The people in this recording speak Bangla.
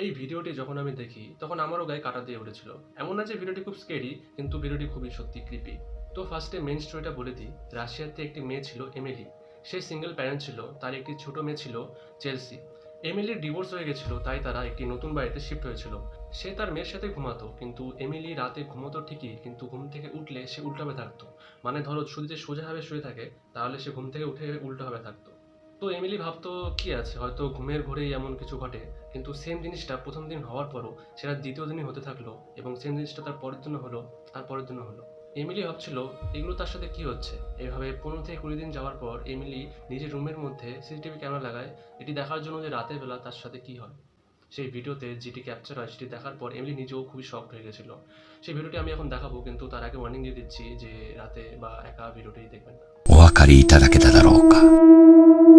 এই ভিডিওটি যখন আমি দেখি তখন আমারও গায়ে কাঁটা দিয়ে উঠেছিল। এমন না যে ভিডিওটি খুব স্কেরি, কিন্তু ভিডিওটি খুবই সত্যি ক্রিপি। তো ফার্স্টে মেইন স্টোরিটা বলে দিই। রাশিয়াতে একটি মেয়ে ছিল এমিলি। সে সিঙ্গেল প্যারেন্ট ছিল, তার একটি ছোট মেয়ে ছিল চেলসি। এমিলির ডিভোর্স হয়ে গেছিল, তাই তারা একটি নতুন বাড়িতে শিফট হয়েছিল। সে তার মেয়ের সাথে ঘুমাতো, কিন্তু এমিলি রাতে ঘুমোতো ঠিকই, কিন্তু ঘুম থেকে উঠলে সে উল্টাবে থাকতো। মানে ধরো শুধু যে সোজাভাবে শুয়ে থাকে, তাহলে সে ঘুম থেকে উঠে উল্টোভাবে থাকতো। তো এমিলি ভাবতো কি আছে, হয়তো ঘুমের ঘোরেই এমন কিছু ঘটে। কিন্তু সেম জিনিসটা প্রথম দিন হওয়ার পরও সেটা দ্বিতীয় দিনই হতে থাকলো, এবং সেম জিনিসটা তার পরের দিনও হলো, তার পরের দিনও হলো। এমিলি ভাবছিল এগুলো তার সাথে কি হচ্ছে। এভাবে 15 থেকে 20 দিন যাওয়ার পর এমিলি নিজের রুমের মধ্যে সিসিটিভি ক্যামেরা লাগায়, এটি দেখার জন্য যে রাতের বেলা তার সাথে কি হয়। সেই ভিডিওতে যেটি ক্যাপচার হয় সেটি দেখার পর এমিলি নিজেও খুবই শকড হয়ে গেছিল। সেই ভিডিওটি আমি এখন দেখাবো, কিন্তু তার আগে ওয়ার্নিং দিয়ে দিচ্ছি যে রাতে বা একা ভিডিওটি দেখবেন না।お分かりいただけただろうか。